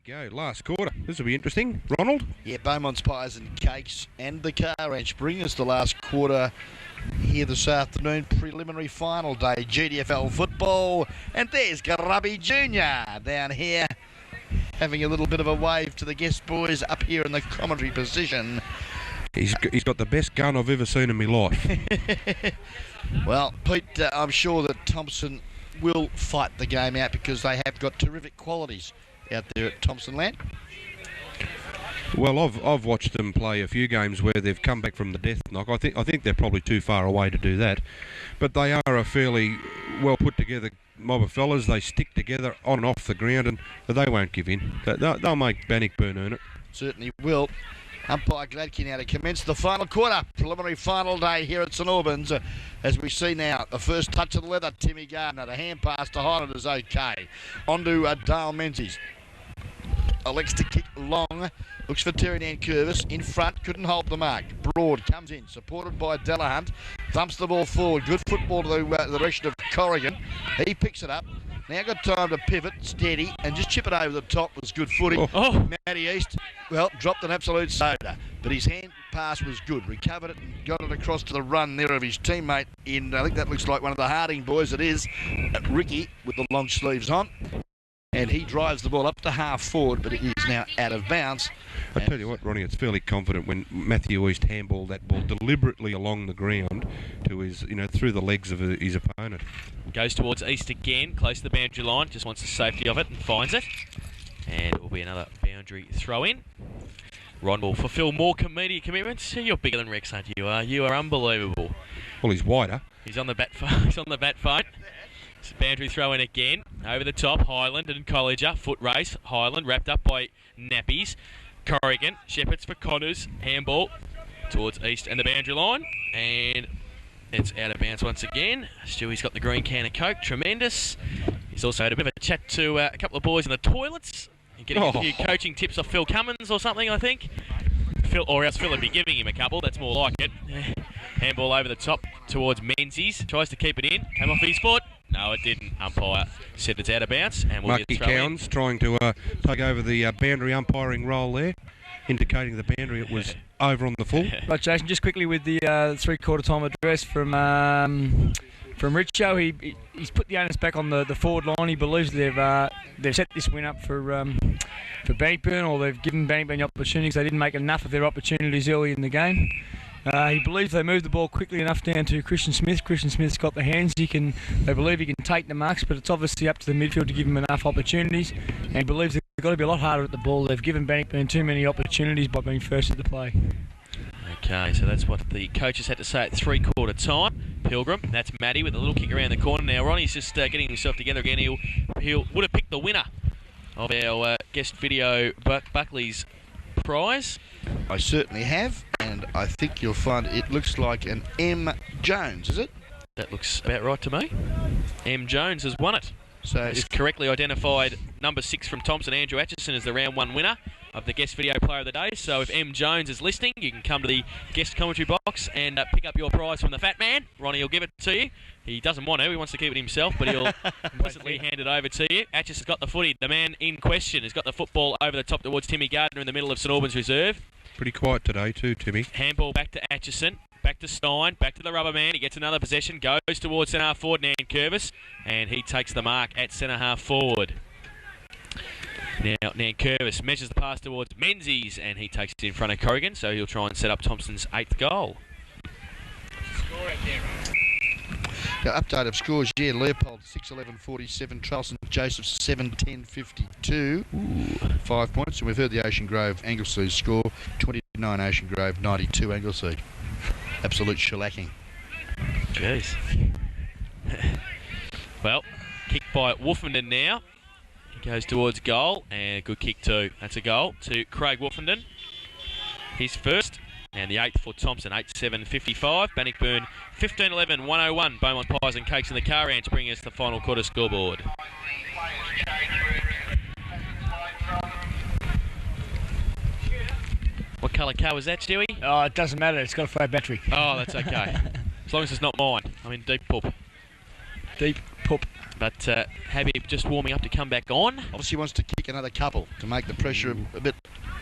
Go, last quarter. This will be interesting. Ronald? Yeah, Beaumont's Pies and Cakes and the Car Ranch bring us the last quarter here this afternoon. Preliminary final day, GDFL football. And there's Grubby Jr. down here having a little bit of a wave to the guest boys up here in the commentary position. He's got the best gun I've ever seen in my life. Well, Pete, I'm sure that Thomson will fight the game out because they have got terrific qualities out there at Thomson Land. Well, I've watched them play a few games where they've come back from the death knock. I think they're probably too far away to do that, but they are a fairly well put together mob of fellas. They stick together on and off the ground, and they won't give in. They'll make Bannockburn earn it. Certainly will. Umpire Gladkin now to commence the final quarter. Preliminary final day here at St Albans. As we see now, the first touch of the leather, Timmy Gardner. The hand pass to Highland is okay. On to Dale Menzies. Elects to kick long. Looks for Terry Nankervis. In front, couldn't hold the mark. Broad comes in, supported by Delahunt. Thumps the ball forward. Good football to the direction of Corrigan. He picks it up. Now got time to pivot, steady, and just chip it over the top was good footing. Matty East, well, dropped an absolute soda, but his hand pass was good. Recovered it and got it across to the run there of his teammate in, I think that looks like one of the Harding boys. It is Ricky with the long sleeves on. And he drives the ball up to half forward, but it is now out of bounds. I tell you what, Ronnie, it's fairly confident when Matthew East handballed that ball deliberately along the ground to his, through the legs of his opponent. Goes towards East again, close to the boundary line, just wants the safety of it and finds it. And it will be another boundary throw in. Ron will fulfil more media commitments. You're bigger than Rex, aren't you? You are unbelievable. Well, he's wider. He's on the bat phone. He's on the bat phone. It's a boundary throw in again. Over the top, Highland and Colliger. Foot race. Highland wrapped up by Nappies. Corrigan. Shepherds for Connors. Handball towards East and the boundary line. And it's out of bounds once again. Stewie's got the green can of Coke. Tremendous. He's also had a bit of a chat to a couple of boys in the toilets. And getting a few coaching tips off Phil Cummins or something, I think. Or else Phil would be giving him a couple. That's more like it. Handball over the top towards Menzies. Tries to keep it in. Came off his foot. No, it didn't. Umpire said it's out of bounds, and we'll Marky get throw Cowens trying to take over the boundary umpiring role there, indicating the boundary it was over on the full. Right, Jason, just quickly with the three-quarter time address from Richo, he's put the onus back on the forward line. He believes they've set this win up for Bannockburn, or they've given Bannockburn the opportunities. They didn't make enough of their opportunities early in the game. He believes they moved the ball quickly enough down to Christian Smith. Christian Smith's got the hands. They believe he can take the marks, but it's obviously up to the midfield to give him enough opportunities. And he believes they've got to be a lot harder at the ball. They've given Bannockburn too many opportunities by being first at the play. Okay, so that's what the coaches had to say at three-quarter time. Pilgrim, that's Matty with a little kick around the corner. Now Ronnie's just getting himself together again. He would have picked the winner of our guest video Buckley's prize. I certainly have, and I think you'll find it looks like an M. Jones, is it? That looks about right to me. M. Jones has won it. So it's correctly identified number 6 from Thomson, Andrew Atchison, as the round 1 winner of the guest video player of the day. So if M. Jones is listening, you can come to the guest commentary box and pick up your prize from the fat man. Ronnie will give it to you. He doesn't want to, he wants to keep it himself, but he'll implicitly hand it over to you. Atchison's got the footy. The man in question has got the football over the top towards Timmy Gardner in the middle of St Albans reserve. Pretty quiet today too, Timmy. Handball back to Atchison. Back to Stein, back to the rubber man. He gets another possession, goes towards centre half forward, Nankervis, and he takes the mark at centre half forward. Now Nankervis measures the pass towards Menzies, and he takes it in front of Corrigan, so he'll try and set up Thomson's 8th goal. Update of scores, yeah, Leopold 6-11-47, Charleston Josephs 7-10-52. 5 points, and we've heard the Ocean Grove Anglesey score, 29 Ocean Grove, 92 Anglesey. Absolute shellacking. Jeez. Well, kick by Wolfenden now. He goes towards goal, and a good kick too. That's a goal to Craig Wolfenden. His first, and the 8th for Thomson, 8-7-55. Bannockburn 15-11-101. Beaumont Pies and Cakes in the Car Ranch bring us the final quarter scoreboard. What colour car was that, Stewie? Oh, it doesn't matter. It's got a flat battery. Oh, that's okay. As long as it's not mine. I'm in deep poop. Deep poop. But Habib just warming up to come back on. Obviously wants to kick another couple to make the pressure a bit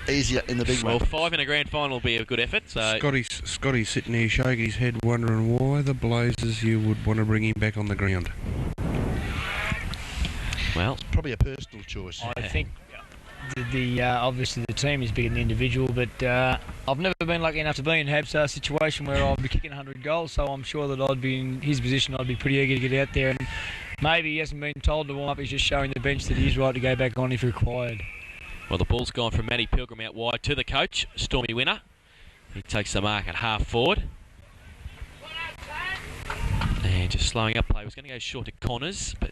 easier in the big Well, one. 5 in a grand final will be a good effort. So Scotty's sitting here shaking his head, wondering why the blazes you would want to bring him back on the ground. Well, Probably a personal choice. I think the obviously the team is bigger than the individual, but I've never been lucky enough to be in Hab's situation where I'll be kicking 100 goals, so I'm sure that I'd be in his position. I'd be pretty eager to get out there, and maybe he hasn't been told to warm up. He's just showing the bench that he is right to go back on if required. well, the ball's gone from Matty Pilgrim out wide to the coach, Stormy Winner. He takes the mark at half forward. And just slowing up play. Was going to go short to Connors, but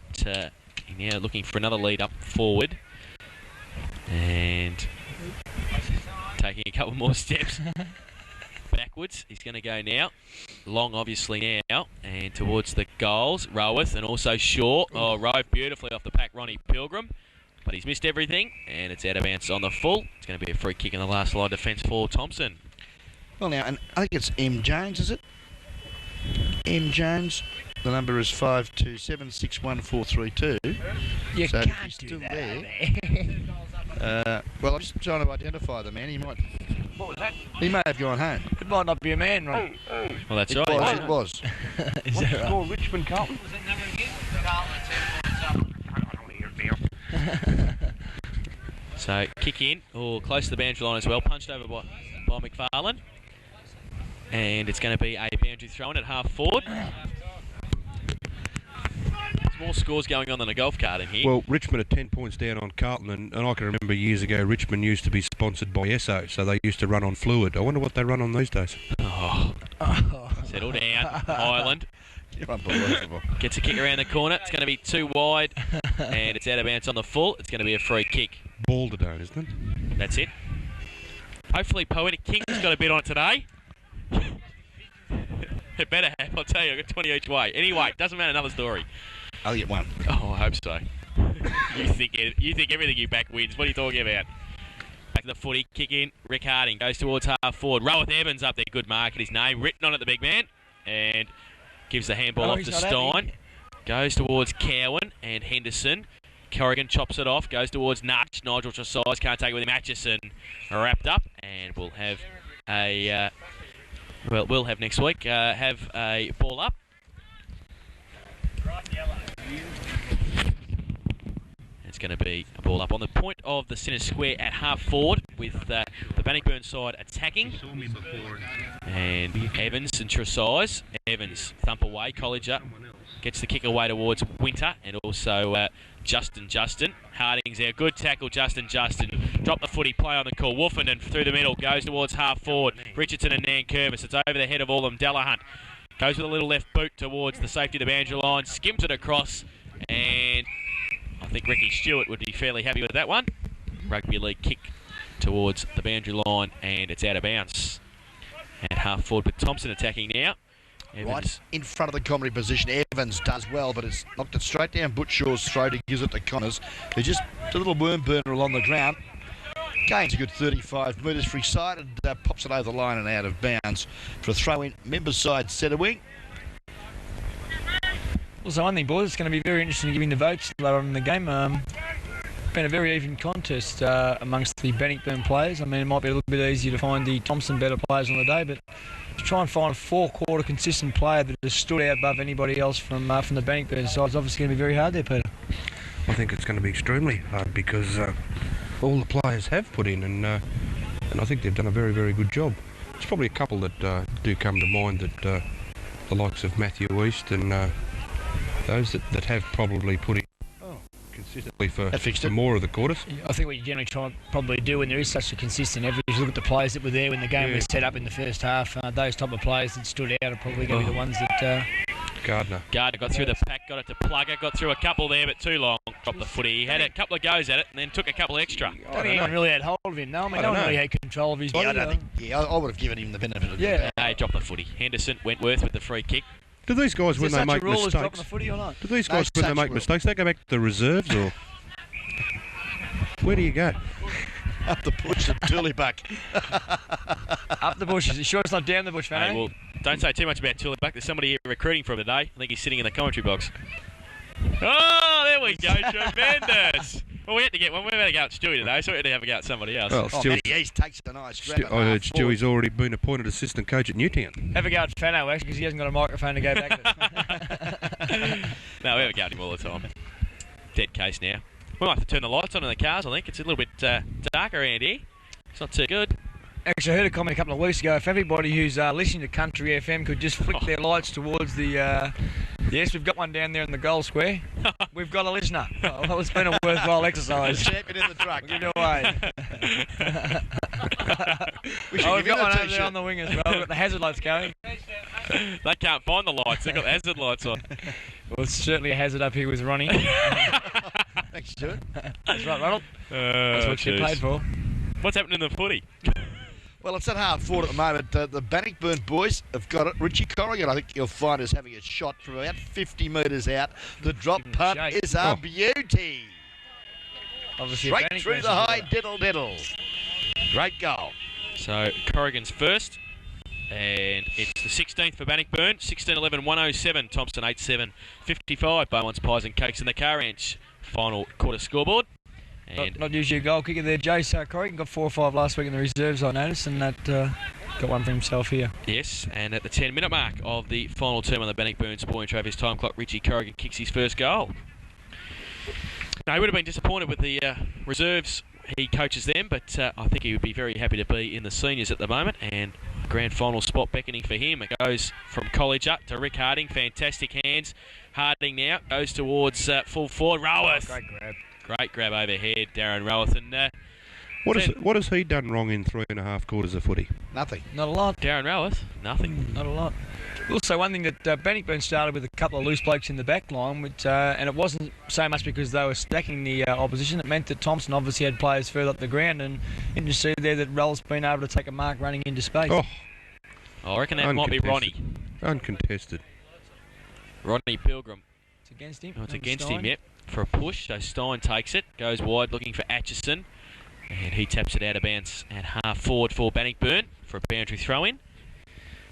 now looking for another lead up forward. And taking a couple more steps backwards. He's going to go now. Long, obviously, now. And towards the goals. Roweth and also short. Oh, rove beautifully off the pack, Ronnie Pilgrim. But he's missed everything. And it's out of bounds on the full. It's going to be a free kick in the last line defence for Thomson. Well, now, and I think it's M. Jones, is it? M. Jones. The number is 5276142. You So can't he's do still that. there. Well, I'm just trying to identify the man. He might. What was that? He may have gone home. It might not be a man, right? Well, that's It right. was. It was. Is that right? Richmond Carlton. So kick in, or close to the boundary line as well, punched over by McFarlane. And it's going to be a boundary throw in at half forward. There's more scores going on than a golf cart in here. Well, Richmond are 10 points down on Carlton, and I can remember years ago Richmond used to be sponsored by Esso, so they used to run on fluid. I wonder what they run on these days. Settle down, Highland. Unbelievable. Gets a kick around the corner. It's going to be too wide, and it's out of bounds on the full. It's going to be a free kick. Ball to don't, isn't it? That's it. Hopefully Poetic King's got a bit on it today. It better have, I'll tell you, I've got 20 each way. Anyway, doesn't matter, another story. I'll get one. Oh, I hope so. You think everything you back wins. What are you talking about? Back to the footy, kick in. Rick Harding goes towards half forward. Roweth Evans up there, good mark at his name. Written on it, the big man. And gives the handball off to Stein. Goes towards Cowan and Henderson. Corrigan chops it off, goes towards Nudge. Nigel Tresize can't take it with him. Atchison wrapped up, and we'll have a we'll have next week have a ball up. It's going to be a ball up on the point of the centre square at half forward with the Bannockburn side attacking. And Evans and Tresize. Evans thump away. Colliger gets the kick away towards Winter and also Justin. Harding's there. Good tackle, Justin. Drop the footy, play on the call. Wolfenden through the middle, goes towards half forward. Richardson and Nankervis. It's over the head of all of them. Delahunt goes with a little left boot towards the safety of the boundary line. Skims it across, and I think Ricky Stewart would be fairly happy with that one. Rugby league kick towards the boundary line, and it's out of bounds. And half forward with Thomson attacking now. Evans. Right in front of the comedy position. Evans does well, but it's knocked it straight down Butchaw's throat. He gives it to Connors. There's just a little worm burner along the ground. Gains a good 35 metres free side and pops it over the line and out of bounds for a throw in. Members side centre wing. Well, so one thing, boys, it's going to be very interesting giving the votes later on in the game. Been a very even contest amongst the Bannockburn players. I mean, it might be a little bit easier to find the Thomson better players on the day, but to try and find a four-quarter consistent player that has stood out above anybody else from the Bannockburn side is obviously going to be very hard there, Peter. I think it's going to be extremely hard because all the players have put in, and I think they've done a very, very good job. There's probably a couple that do come to mind, that the likes of Matthew East and those that have probably put in consistently for more of the quarters. I think what you generally try and probably do when there is such a consistent average, look at the players that were there when the game was set up in the first half. Those type of players that stood out are probably going to be the ones that... Gardner got through the pack, got it to Plugger, got through a couple there, but too long. Dropped the footy. He had a couple of goes at it and then took a couple extra. I don't think anyone really had hold of him, though. I mean, no one really had control of his body. I would have given him the benefit of the He dropped the footy. Henderson, Wentworth with the free kick. Do these guys, when they make mistakes, dropping the footy or not? do these guys, when they make mistakes, they go back to the reserves, or where do you go? Up the bush and Tullybuck. Up the bush. Is it sure it's not down the bush, man? Hey, well, don't say too much about Tullybuck. There's somebody here recruiting for him today. I think he's sitting in the commentary box. Oh, there we go. Tremendous. Well, we had to get one. We had to go at Stewie today, so we had to have a go at somebody else. Well, Matty East takes a nice grab. I heard Stewie's already been appointed assistant coach at Newtown. Have a go at Fano, actually, because he hasn't got a microphone to go back with. No, we have a go at him all the time. Dead case now. We might have to turn the lights on in the cars, I think. It's a little bit dark around here. It's not too good. Actually, I heard a comment a couple of weeks ago. If everybody who's listening to Country FM could just flick their lights towards the... yes, we've got one down there in the goal square. We've got a listener. Well, it's been a worthwhile exercise. Champion in the truck. Give it away. We should Oh, give we've you got one the over there on the wing as well. We've got the hazard lights going. They can't find the lights. They've got the hazard lights on. Well, it's certainly a hazard up here with Ronnie. Thanks, Stuart. That's right, Ronald. That's what you paid for. What's happening in the footy? Well, it's at half forward at the moment. The Bannockburn boys have got it. Richie Corrigan, I think you'll find, is having a shot from about 50 metres out. The drop punt shake. is a beauty. Obviously, Straight Bannockburn through the high diddle. Great goal. So Corrigan's first, and it's the 16th for Bannockburn. 16-11, 107. Thomson 8-7, 55. Beaumont's Pies and Cakes in the car ranch. Final quarter scoreboard. And Not usually a goal kicker there, Jace. Corrigan got 4 or 5 last week in the reserves, I noticed, and that got one for himself here. yes, and at the 10-minute mark of the final term on the Bannockburn Sporting Trophy's time clock, Richie Corrigan kicks his first goal. Now, he would have been disappointed with the reserves. He coaches them, but I think he would be very happy to be in the seniors at the moment, and grand final spot beckoning for him. It goes from college up to Rick Harding. Fantastic hands. Harding now goes towards full forward. Roworth. Great grab. Great grab overhead, Darren Roworth. And What has he done wrong in 3.5 quarters of footy? Nothing. Not a lot. Darren Roworth, nothing. Not a lot. Also, one thing that Bannockburn started with a couple of loose blokes in the back line, which, and it wasn't so much because they were stacking the opposition. It meant that Thomson obviously had players further up the ground, and you can see there that Rell's been able to take a mark running into space. Oh, I reckon that might be Ronnie. uncontested. Ronnie Pilgrim. It's against him. Oh, it's Number against Stein. him, yep. For a push, so Stein takes it, goes wide looking for Atchison, and he taps it out of bounds at half forward for Bannockburn for a boundary throw-in.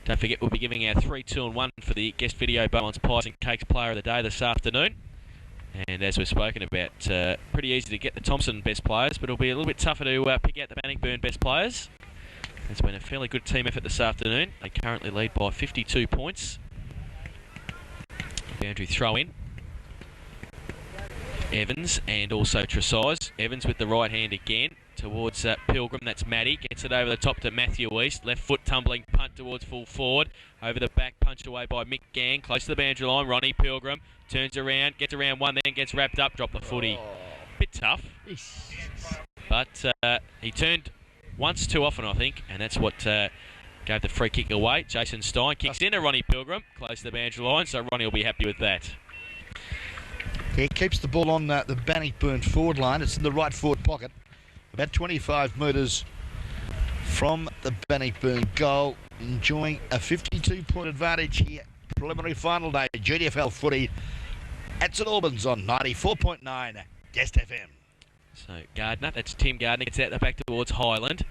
Don't forget, we'll be giving our 3, 2 and 1 for the guest video Beaumont's Pies and Cakes Player of the Day this afternoon. And as we've spoken about, pretty easy to get the Thomson best players, but it'll be a little bit tougher to pick out the Bannockburn best players. It's been a fairly good team effort this afternoon. They currently lead by 52 points. Boundary throw-in. Evans and also Tresize. Evans with the right hand again towards Pilgrim. That's Matty. Gets it over the top to Matthew East. Left foot tumbling punt towards full forward. Over the back, punched away by Mick Gang. Close to the boundary line. Ronnie Pilgrim turns around, gets around one, then gets wrapped up. Drop the footy. Bit tough. But he turned once too often, I think, and that's what gave the free kick away. Jason Stein kicks into Ronnie Pilgrim. Close to the boundary line, so Ronnie will be happy with that. He keeps the ball on the Bannockburn forward line. It's in the right forward pocket. About 25 metres from the Bannockburn goal. Enjoying a 52-point advantage here. Preliminary final day, GDFL footy at St Albans on 94.9 Guest FM. So Gardner, that's Tim Gardner, gets out the back towards Highland.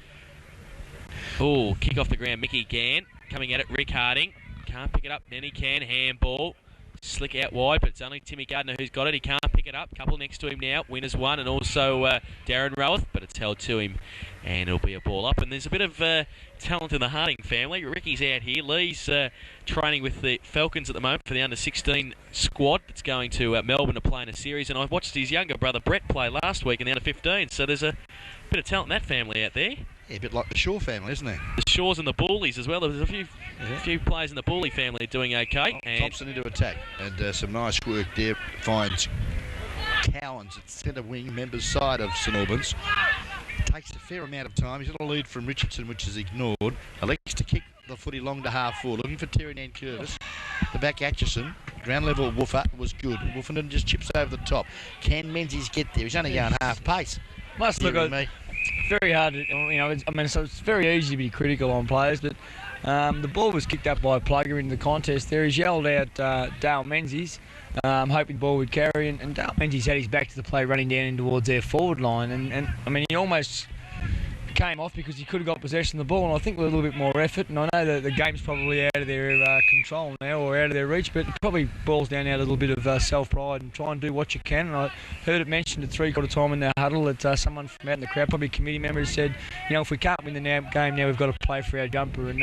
Oh, kick off the ground, Mickey Gann. Coming at it, Rick Harding. Can't pick it up, then he can. Handball. Slick out wide, but it's only Timmy Gardner who's got it. He can't pick it up. Couple next to him now. Winners one, and also Darren Roworth, but it's held to him, and it'll be a ball up. And there's a bit of talent in the Harding family. Ricky's out here. Lee's training with the Falcons at the moment for the under-16 squad that's going to Melbourne to play in a series. And I watched his younger brother Brett play last week in the under-15. So there's a bit of talent in that family out there. Yeah, a bit like the Shaw family, isn't it? The Shaws and the Boolies as well. There's a few players in the Booley family doing okay. And Thomson into attack, and some nice work there. Finds Cowans at centre wing, members side of St Albans. Takes a fair amount of time. He's got a lead from Richardson, which is ignored. Elects to kick the footy long to half forward, looking for Terry Nankervis. The back Atchison, ground level woofer was good. Wolfenden just chips over the top. Can Menzies get there? He's only going half pace. Must look at me. very hard. So it's very easy to be critical on players, but the ball was kicked up by Plugger in the contest there. He's yelled out Dale Menzies, hoping the ball would carry, and Dale Menzies had his back to the play running down in towards their forward line, and he almost came off because he could have got possession of the ball, and I think with a little bit more effort, and I know that the game's probably out of their control now, or out of their reach, but it probably boils down to a little bit of self-pride and try and do what you can. And I heard it mentioned at three-quarter time in their huddle that someone from out in the crowd, probably committee members, said, if we can't win the game now, we've got to play for our jumper. And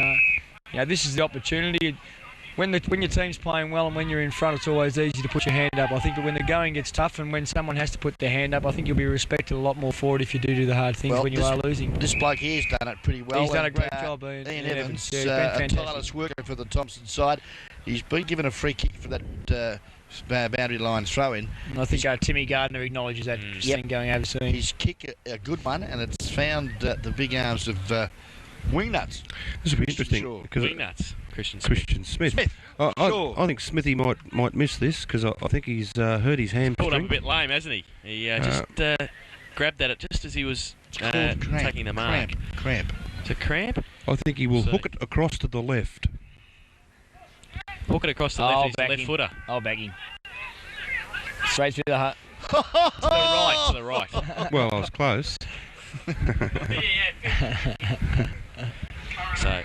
this is the opportunity. When your team's playing well and when you're in front, it's always easy to put your hand up. I think that when the going gets tough and when someone has to put their hand up, I think you'll be respected a lot more for it if you do the hard things when you are losing. This bloke here's done it pretty well. He's done a great job, Ian Evans. Yeah, a tireless worker for the Thomson side. He's been given a free kick for that boundary line throw-in. And I think Timmy Gardner acknowledges that thing going overseas. His kick, a good one, and it's found the big arms of Wingnuts. This will be interesting because Wingnuts. Christian Smith. Sure. I think Smithy might miss this because I think he's hurt his hamstring. Pulled up a bit lame, hasn't he? He just grabbed at it just as he was taking the mark. Cramp. It's a cramp? I think he will hook it across to the left. Hook it across the left, he's the left footer. I'll back him. Straight through the heart. To the right. Well, I was close. So,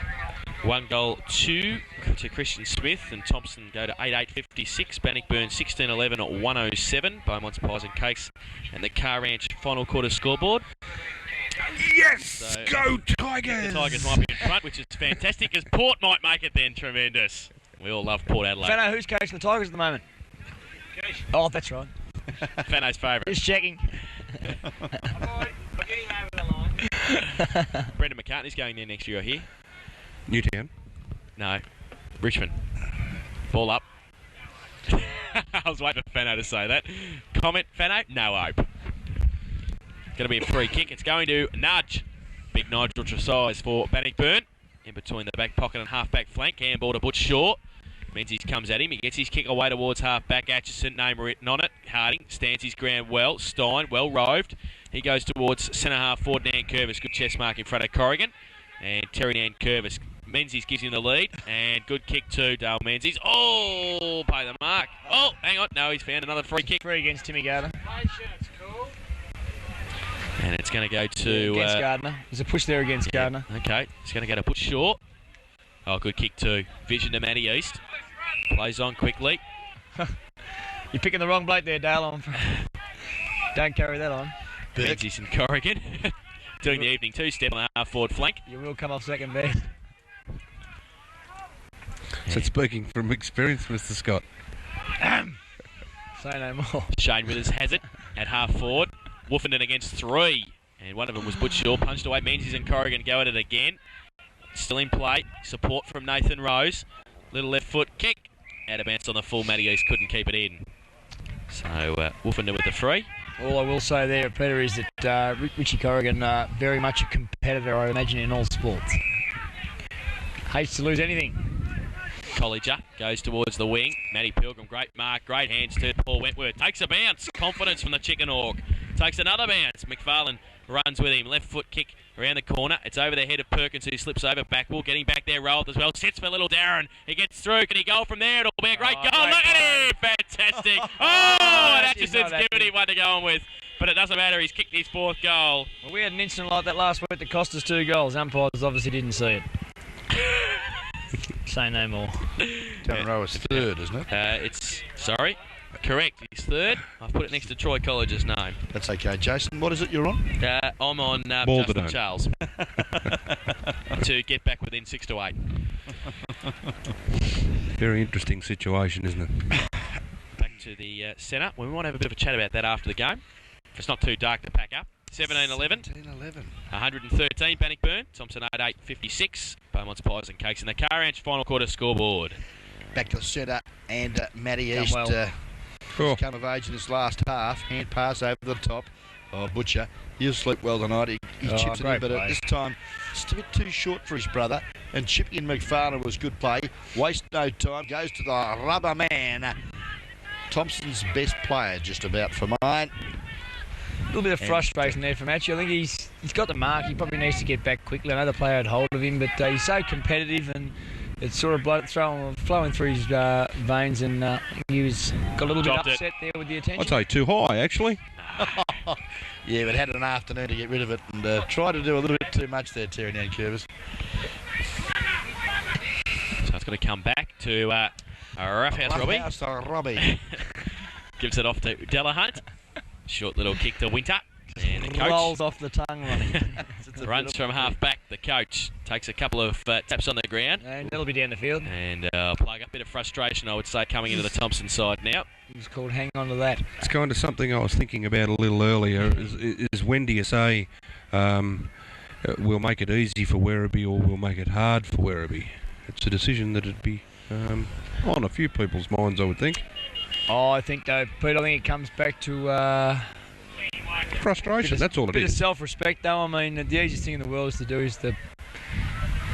1-2 to Christian Smith, and Thomson go to 8-8-56. Bannockburn 16-11 at 107. Beaumont's Pies and Cakes and the Car Ranch final quarter scoreboard. Yes! So, Go Tigers! The Tigers might be in front, which is fantastic, because Port might make it then. Tremendous. We all love Port Adelaide. Fano, who's coaching the Tigers at the moment? Oh, that's right. Fano's favourite. Just checking. Brendan McCartney's going there next year, I hear. Newtown. No, Richmond. Ball up. I was waiting for Fano to say that. Comment, Fano? No hope. Going to be a free kick. It's going to nudge. Big Nigel Tresize for Bannockburn. In between the back pocket and half-back flank. Handball to Butch Shaw. Menzies comes at him. He gets his kick away towards half-back. Atchison, name written on it. Harding stands his ground well. Stein, well roved. He goes towards centre-half forward Nankervis. Good chest mark in front of Corrigan. And Terry Nankervis. Menzies gives him the lead. And good kick to Dale Menzies. Oh, pay the mark. Oh, hang on. No, he's found another free kick. Free against Timmy Gardner. And it's going to go to... against Gardner. There's a push there against Gardner. Okay, it's going to go to Butch Shaw. Oh, good kick to Vision to Matty East. Plays on quickly. You're picking the wrong bloke there, Dale. Don't carry that on. Menzies and Corrigan. Doing the evening two-step on the half-forward flank. You will come off second best. So speaking from experience, Mr. Scott. Say no more. Shane Withers has it at half-forward. Woofenden against three. And one of them was Butch Shaw. Punched away. Menzies and Corrigan go at it again. Still in play. Support from Nathan Rose. Little left foot kick. Out of bounds on the full. Matty East couldn't keep it in. So Woofenden with the free. All I will say there, Peter, is that Richie Corrigan very much a competitor, I imagine, in all sports. Hates to lose anything. Colliger goes towards the wing. Matty Pilgrim, great mark, great hands to Paul Wentworth. Takes a bounce. Confidence from the Chicken Hawk. Takes another bounce. McFarlane runs with him. Left foot kick around the corner. It's over the head of Perkins, who slips over backward. Getting back there, rolled as well. Sits for little Darren. He gets through. Can he go from there? It'll be a great goal. Look at him. Fantastic. And Atchison's given him one to go on with. But it doesn't matter. He's kicked his fourth goal. Well, we had an incident like that last week that cost us 2 goals. Umpires obviously didn't see it. Say no more. Darren Rowe is third, isn't it? Correct. He's third. I've put it next to Troy College's name. That's okay. Jason, what is it you're on? I'm on Justin Charles. To get back within 6 to 8. Very interesting situation, isn't it? Back to the centre. We might have a bit of a chat about that after the game. If it's not too dark to pack up. 17-11. 113 Bannockburn. Thomson 8-8-56. Beaumont's Pies and Cakes in the Car Ranch final quarter scoreboard. Back to the centre, and Matty East come of age in this last half. Hand pass over the top. Oh, Butcher. He'll sleep well tonight. He chips it in, but at this time, it's a bit too short for his brother. And chipping in McFarlane was good play. Waste no time. Goes to the rubber man. Thompson's best player, just about, for mine. A little bit of frustration there for Matthew. I think he's got the mark. He probably needs to get back quickly. I know the player had hold of him, but he's so competitive and it's sort of flowing through his veins, and he got a little bit upset there with the attention. I'd say too high, actually. Yeah, but had an afternoon to get rid of it and tried to do a little bit too much there, Terry Nankervis. So it's going to come back to Roughhouse Robbie. Roughhouse Robbie. Gives it off to Delahunt. Short little kick to Winter. And the coach rolls off the tongue, Ronnie. runs from half back. The coach takes a couple of taps on the ground. And that'll be down the field. And plug up a bit of frustration, I would say, coming into the Thomson side now. It's called hang on to that. It's kind of something I was thinking about a little earlier. Is when do you say we'll make it easy for Werribee or we'll make it hard for Werribee? It's a decision that would be on a few people's minds, I would think. Oh, I think, though, Pete, I think it comes back to... frustration, that's all it bit of is. self-respect, though. I mean, the easiest thing in the world is to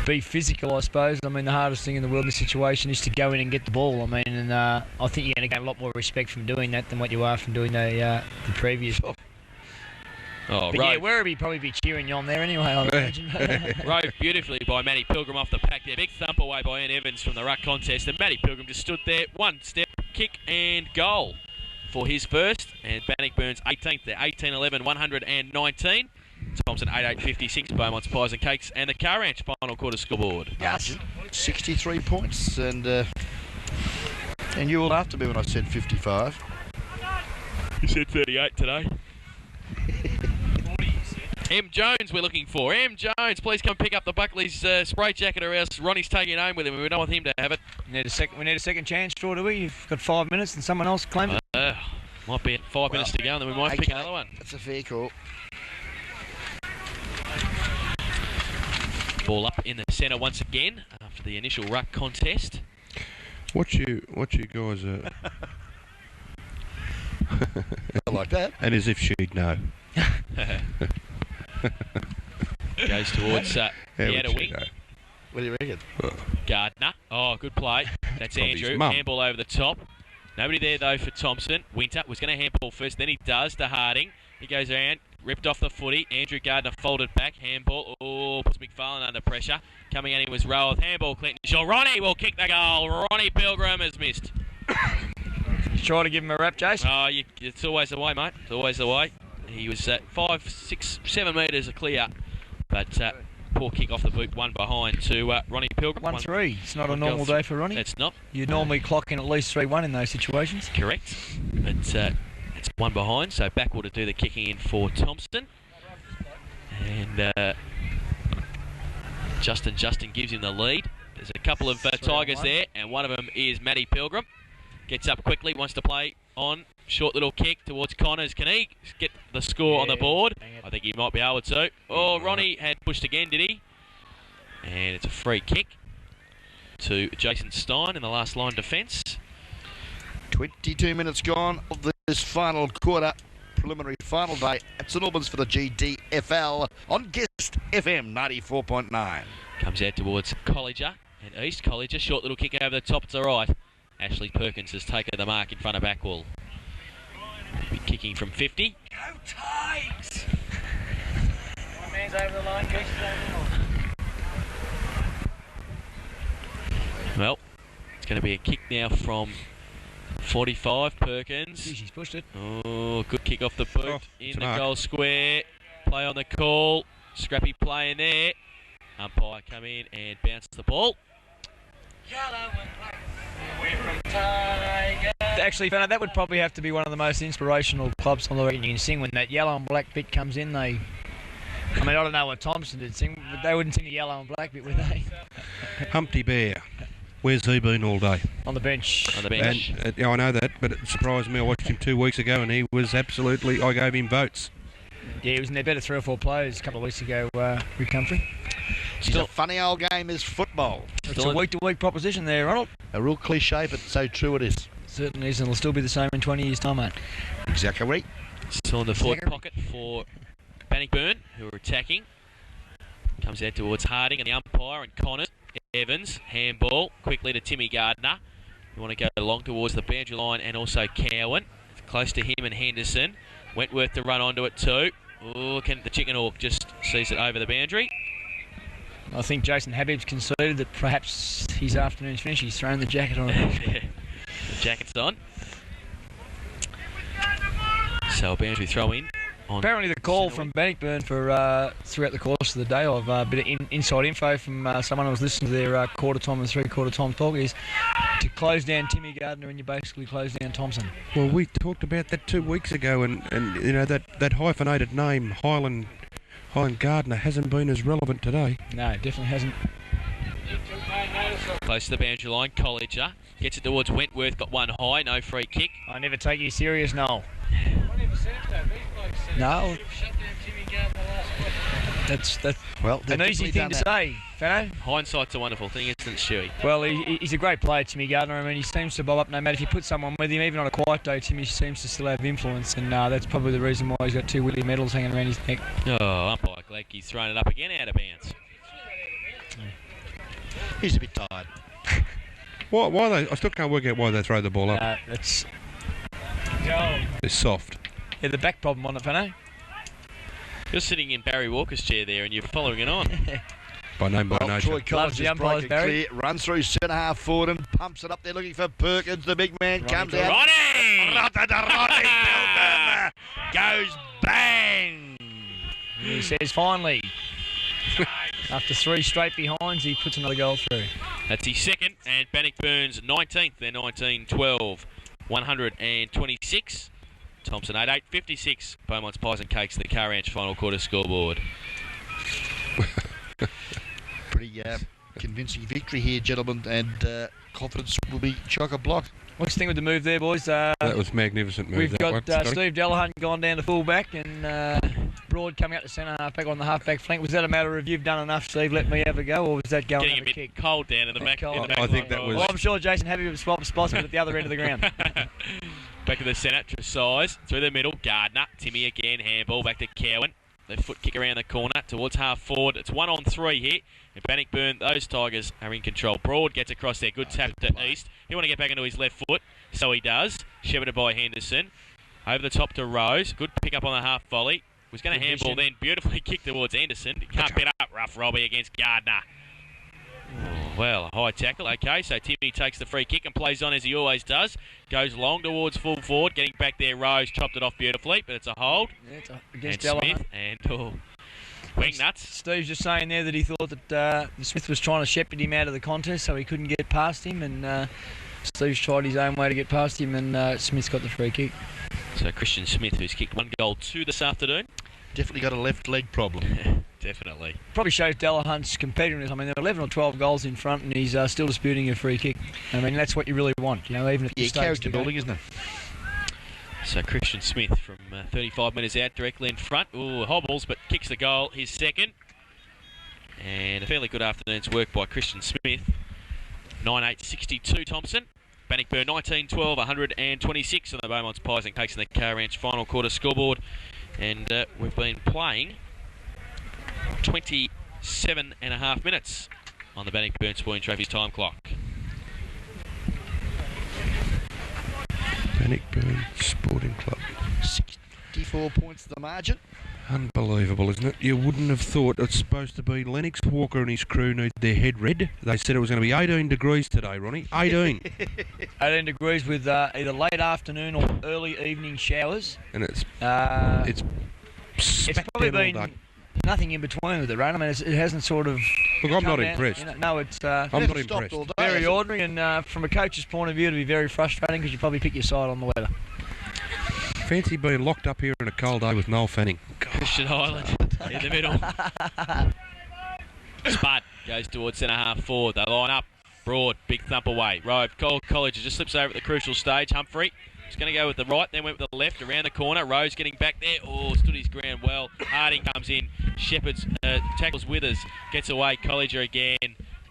be physical, I suppose. I mean, the hardest thing in the world in this situation is to go in and get the ball. I mean, and I think you're going to get a lot more respect from doing that than what you are from doing the previous. Oh, but yeah, Werribee probably be cheering you on there anyway, I imagine. Rode beautifully by Matty Pilgrim off the pack there. Big thump away by Ian Evans from the ruck contest. And Matty Pilgrim just stood there. One step, kick and goal for his first. And Bannockburn's 18th there. 18-11, 119. Thomson 88-56. Beaumont's Pies and Cakes. And the Car Ranch final quarter scoreboard. Yes, 63 points. And you all after me when I said 55. You said 38 today. M. Jones we're looking for. M. Jones, please come pick up the Buckley's spray jacket or else Ronnie's taking it home with him. We don't want him to have it. We need a second chance, Shaw, do we? You've got 5 minutes and someone else claim it. Might be 5 minutes to go and then we might pick another one. That's a fair call. Ball up in the centre once again after the initial ruck contest. What you guys are... I like that. And as if she'd know. Goes towards the outer wing. What do you reckon? Gardner. Oh, good play. That's Andrew. Handball over the top. Nobody there, though, for Thomson. Winter was going to handball first. Then he does to Harding. He goes around. Ripped off the footy. Andrew Gardner folded back. Handball. Oh, puts McFarlane under pressure. Coming at him was Rowe. Handball, Clinton Shaw. Ronnie will kick the goal. Ronnie Pilgrim has missed. Try to give him a rap, Jason. Oh, it's always the way, mate. It's always the way. He was 5, 6, 7 metres clear. But poor kick off the boot, one behind to Ronnie Pilgrim. 1-3. It's not a normal day for Ronnie. It's not. You'd normally clock in at least 3-1 in those situations. Correct. But it's one behind, so Backwell to do the kicking in for Thomson. And Justin gives him the lead. There's a couple of Tigers there, and one of them is Matty Pilgrim. Gets up quickly, wants to play on. Short little kick towards Connors. Can he get the score on the board? I think he might be able to. Oh, Ronnie had pushed again, did he? And it's a free kick to Jason Stein in the last line defence. 22 minutes gone of this final quarter. Preliminary final day at St Albans for the GDFL on Guest FM 94.9. Comes out towards Colliger and East. Colliger, short little kick over the top. It's all right. Ashley Perkins has taken the mark in front of Backwell. Be kicking from 50. Go Tigers! One man's over the line, Goose is over the line. Well, it's going to be a kick now from 45. Perkins. Jeez, he's pushed it. Oh, good kick off the boot in the goal square. Play on the call. Scrappy play in there. Umpire come in and bounce the ball. Yellow and black. We're from Tiger. Actually, that would probably have to be one of the most inspirational club songs you can sing when that yellow and black bit comes in. I don't know what Thomson did sing, but they wouldn't sing the yellow and black bit, would they? Humpty Bear. Where's he been all day? On the bench. On the bench. And, I know that, but it surprised me. I watched him 2 weeks ago and he was absolutely... I gave him votes. Yeah, he was in their better 3 or 4 players a couple of weeks ago, Rick Humphrey. It's a funny old game is football. It's a week-to-week proposition there, Ronald. A real cliche, but so true it is. Certainly is, and it'll still be the same in 20 years' time, mate. Exactly right. Still in the forward pocket for Bannockburn, who are attacking. Comes out towards Harding and the umpire and Connors. Evans, handball, quickly to Timmy Gardner. You want to go along towards the boundary line and also Cowan. Close to him and Henderson. Wentworth to run onto it too. Oh, the Chicken Hawk just sees it over the boundary. I think Jason Habib's conceded that perhaps his afternoon's finished. He's thrown the jacket on. Yeah, the jacket's on. So a boundary throw in Apparently the call from Bannockburn for throughout the course of the day, I've a bit of inside info from someone who was listening to their quarter time and three-quarter time talk, is to close down Timmy Gardner and you basically close down Thomson. Well, we talked about that 2 weeks ago, and you know that hyphenated name, Highland Gardner, hasn't been as relevant today. No, it definitely hasn't. Close to the boundary line, Colliger gets it towards Wentworth, got one high, no free kick. I never take you serious, Noel. No. That's Well, an easy thing to say, Fano. Hindsight's a wonderful thing, isn't it, Stewie? Well, he's a great player, Timmy Gardner. I mean, he seems to bob up no matter if you put someone with him, even on a quiet day. Timmy seems to still have influence, and that's probably the reason why he's got 2 Willie medals hanging around his neck. Oh, umpire Gladkey's thrown it up again, out of bounds. He's a bit tired. Why they? I still can't work out why they throw the ball up. It's They're soft. yeah, the back problem on it, Fano. You're sitting in Barry Walker's chair there and you're following it on. By name, by Well, nature. Troy Loves Collins the just umpires, broke it Barry. clear, runs through centre half forward and pumps it up there looking for Perkins. The big man comes out. Ronnie! Goes bang! He says finally, after 3 straight behinds, he puts another goal through. That's his second, and Bannockburn's 19th. They're 19-12, 126. Thomson 8-8-56. Beaumont's Pies and Cakes, the Car Ranch final quarter scoreboard. Pretty convincing victory here, gentlemen, and confidence will be chock-a-block. What's the thing with the move there, boys? That was a magnificent move. We've that got one, Scotty. Steve Delahunt gone down to full-back and Broad coming out to centre half-back on the half-back flank. Was that a matter of you've done enough, Steve, let me have a go, or was that going Getting at a bit kick? cold down in the back. Cold. In the back I think line. that was- Well, I'm sure Jason Happy would swap spots, but at the other end of the ground. Back to the centre, Tresize, through the middle, Gardner, Timmy again, handball, back to Cowan. Left foot kick around the corner towards half forward. It's 1-on-3 here. And Bannockburn, those Tigers are in control. Broad gets across there. Good tap to East. He'll want to get back into his left foot. So he does. Shepherded by Henderson. Over the top to Rose. Good pick up on the half volley. Was going to handball then. Beautifully kicked towards Anderson. Can't get up. Rough Robbie against Gardner. Oh, well, a high tackle. Okay, so Timmy takes the free kick and plays on as he always does. Goes long towards full forward. Getting back there, Rose chopped it off beautifully, but it's a hold. Yeah, it's And against Delahunt. Smith and wing nuts. Steve's just saying there that he thought that Smith was trying to shepherd him out of the contest so he couldn't get past him, and Steve's tried his own way to get past him, and Smith's got the free kick. So Christian Smith, who's kicked 1 goal 2 this afternoon. Definitely got a left leg problem. Definitely. Probably shows Delahunt's competitiveness. I mean, there are 11 or 12 goals in front, and he's still disputing a free kick. I mean, that's what you really want, you know, even if the Yeah, stakes character to go. building, isn't it? So Christian Smith from 35 metres out, directly in front. Ooh, hobbles, but kicks the goal, his second. And a fairly good afternoon's work by Christian Smith. 9-8-62 Thomson. Bannockburn 19-12, 126 on the Beaumont's Pies and Cakes in the Car Ranch final quarter scoreboard. And we've been playing 27.5 minutes on the Bannockburn Sporting Trophies time clock. Bannockburn Sporting Club. 64 points to the margin. Unbelievable, isn't it? You wouldn't have thought it's supposed to be Lennox Walker and his crew need their head red. They said it was going to be 18 degrees today, Ronnie. 18. 18 degrees with either late afternoon or early evening showers. And it's It's spat probably down all been day. nothing in between with the rain. I mean, it hasn't sort of. Look, I'm come not down, impressed. you know, no, it's I'm not Hasn't stopped impressed. all day, very has it? ordinary, and from a coach's point of view, it'll be very frustrating because you probably pick your side on the weather. Fancy being locked up here in a cold day with Noel Fanning. Christian Highland in the middle. Spud goes towards centre half forward. They line up. Broad, big thump away. Rove, College just slips over at the crucial stage. Humphrey is going to go with the right, then went with the left around the corner. Rose getting back there. Oh, stood his ground well. Harding comes in. Shepherd's tackles Withers. Gets away. Colliger again.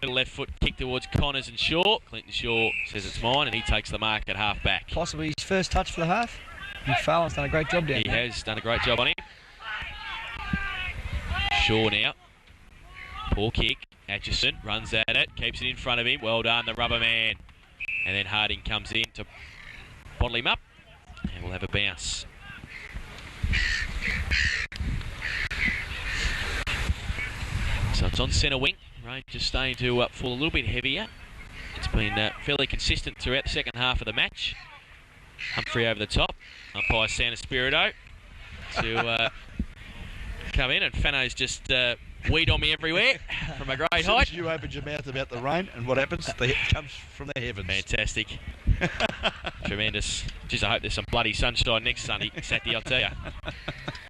Little left foot kick towards Connors and Shaw. Clinton Shaw says it's mine, and he takes the mark at half back. Possibly his first touch for the half. McFarlane's done a great job down He there. has done a great job on him. Shaw now. Poor kick. Atchison runs at it. Keeps it in front of him. Well done, the rubber man. And then Harding comes in to bottle him up. And we'll have a bounce. So it's on centre wing. Range just starting to fall a little bit heavier. It's been fairly consistent throughout the second half of the match. Humphrey over the top. Umpire Santa Spirito. to come in, and Fano's just weed on me everywhere from a great height. You opened your mouth about the rain, and what happens? It comes from the heavens. Fantastic. Tremendous. Jeez, I hope there's some bloody sunshine next Saturday, I'll tell you.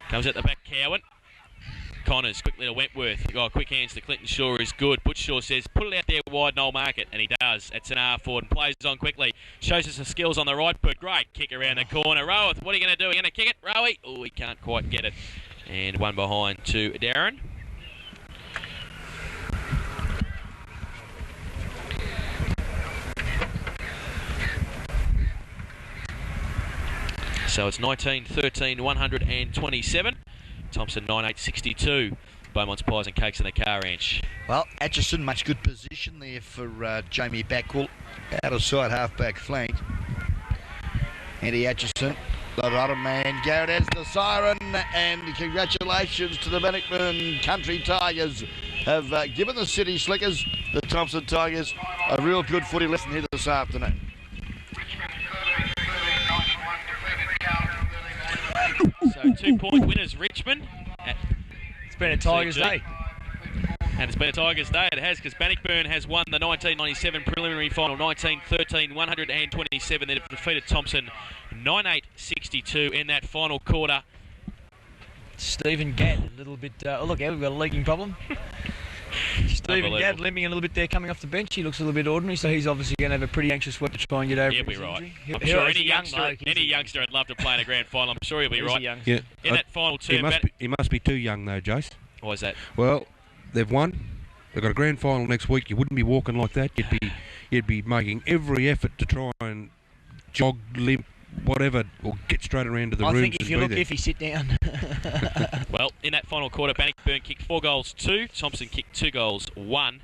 Comes at the back, Cowan. Connors, quickly to Wentworth. Quick hands to Clinton Shaw is good. Butch Shaw says, put it out there wide, Noel Market. And he does. It's an R forward and plays on quickly. Shows us the skills on the right foot. Great kick around the corner. Roweth, what are you going to do? Are you going to kick it, Rowie? Oh, he can't quite get it. And one behind to Darren. So it's 19-13, 127. Thomson 9-8-62. Beaumont's Pies and Cakes in the Car Ranch. Well, Atchison, much good position there for Jamie Backwell. Out of sight, half-back flank. Andy Atchison, the rudder man. Garrett has the siren, and congratulations to the Bannockburn Country Tigers. Have given the City Slickers, the Thomson Tigers, a real good footy lesson here this afternoon. So 2-point winners, Richmond. It's been a Tigers day. And it's been a Tigers day. It has, because Bannockburn has won the 1997 preliminary final, 19-13, 127. They've defeated Thomson 9-8-62 in that final quarter. Stephen Gadd, a little bit... oh, look, we've got a leaking problem. Stephen Gadd limping a little bit there, coming off the bench. He looks a little bit ordinary, so he's obviously going to have a pretty anxious week to try and get over He'll his be right. injury. I'm sure any youngster would love to play in a grand final. I'm sure he'll be right. Yeah, In that final term... He must be too young, though, Jace. Why is that? Well, they've won. They've got a grand final next week. You wouldn't be walking like that. You'd be making every effort to try and jog, limp, whatever, or get straight around to the rooms. I think if you look iffy, sit down. Well, in that final quarter, Bannockburn kicked 4 goals, 2. Thomson kicked 2 goals, 1.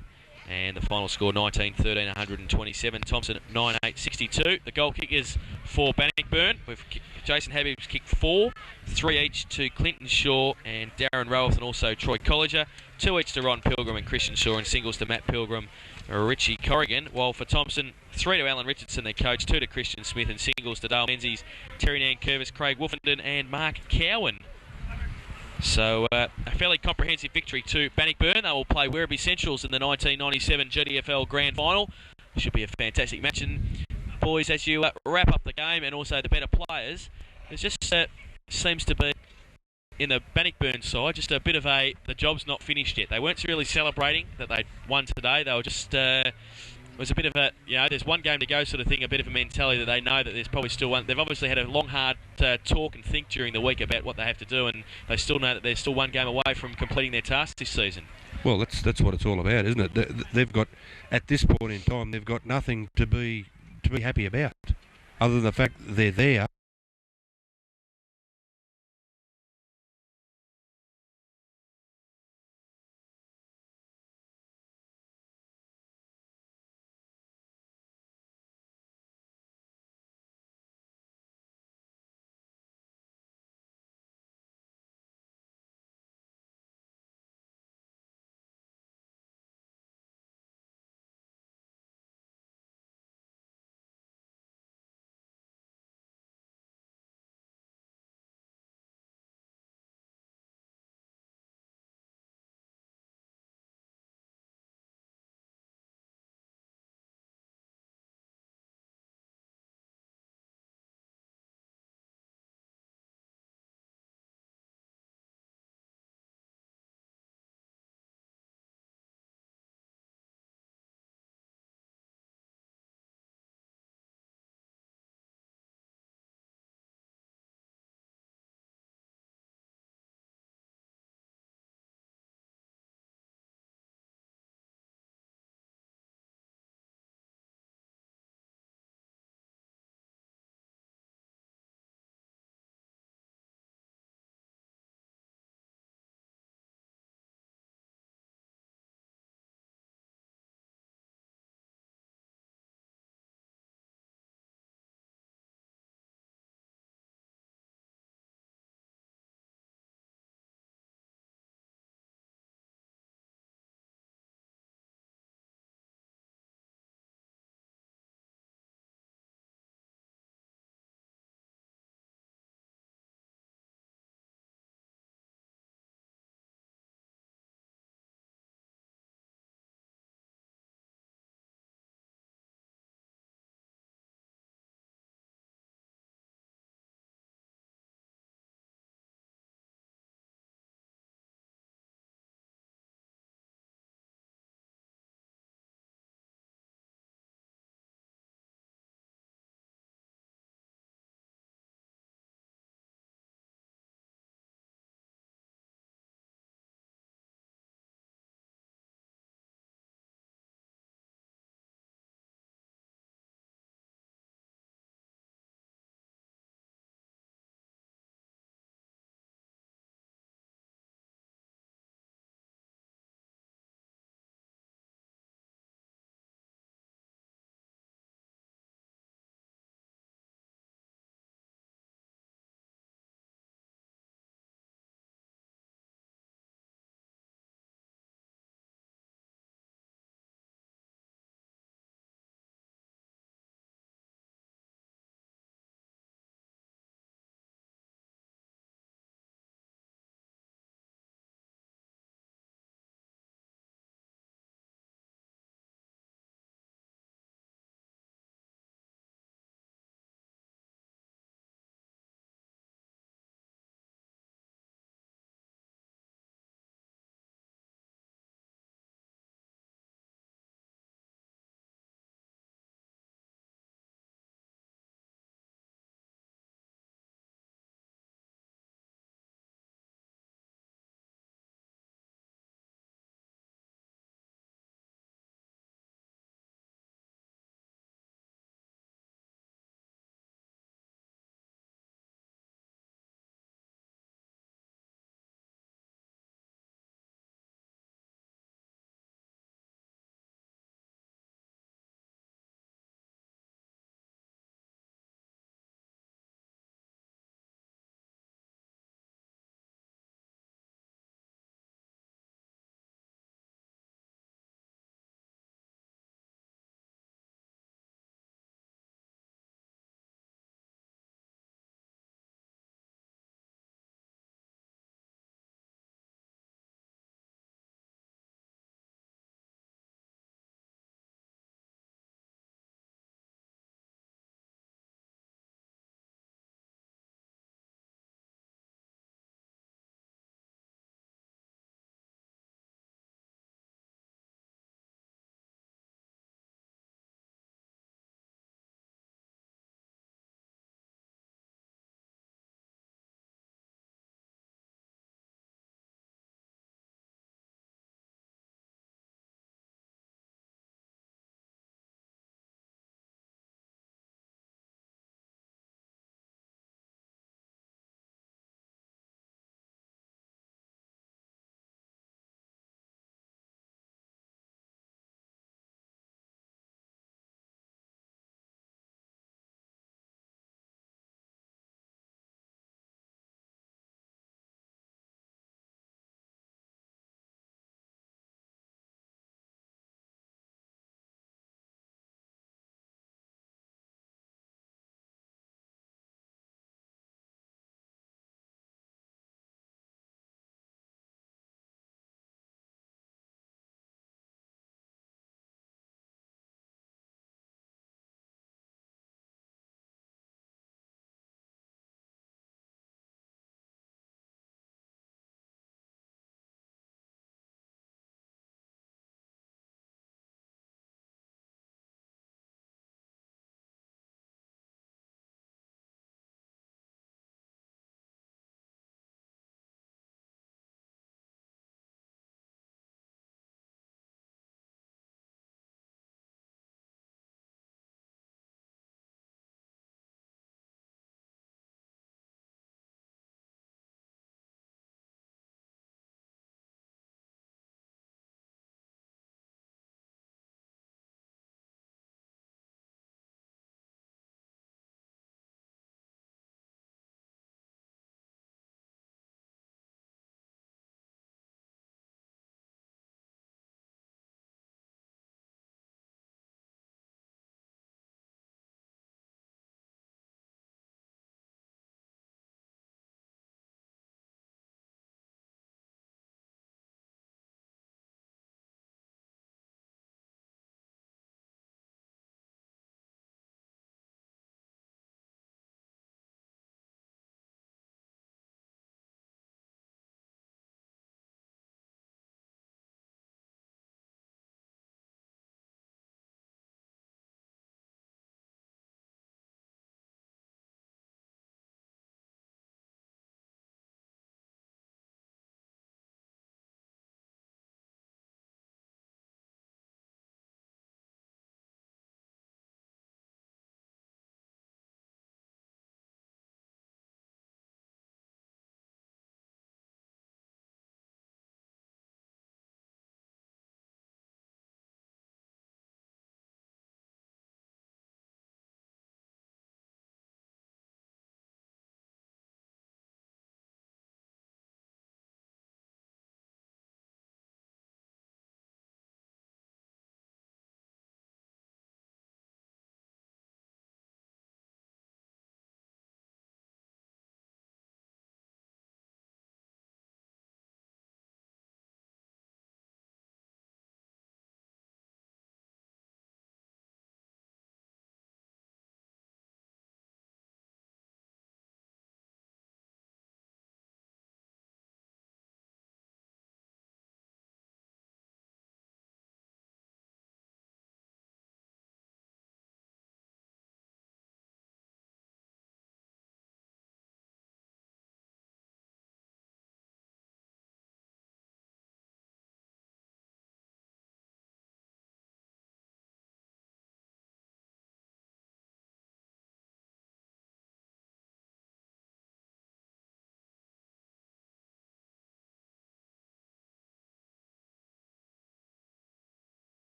And the final score, 19-13, 127. Thomson 9-8-62. The goal kickers for Bannockburn, with Jason Habib's kicked 4, 3 each to Clinton Shaw and Darren Roweth, and also Troy Colliger. 2 each to Ron Pilgrim and Christian Shaw, and singles to Matt Pilgrim, Richie Corrigan. While for Thomson, 3 to Alan Richardson, their coach, 2 to Christian Smith, and singles to Dale Menzies, Terry Nankervis, Craig Wolfenden, and Mark Cowan. So a fairly comprehensive victory to Bannockburn. They will play Werribee Centrals in the 1997 GDFL Grand Final. Should be a fantastic match. And boys, as you wrap up the game, and also the better players, it just seems to be, in the Bannockburn side, just a bit of the job's not finished yet. They weren't really celebrating that they'd won today. They were just... it was a bit of a, there's one game to go sort of thing, a bit of a mentality that they know that there's probably still one. They've obviously had a long, hard talk and think during the week about what they have to do, and they still know that there's still one game away from completing their task this season. Well, that's what it's all about, isn't it? They've got, at this point in time, they've got nothing to be happy about, other than the fact that they're there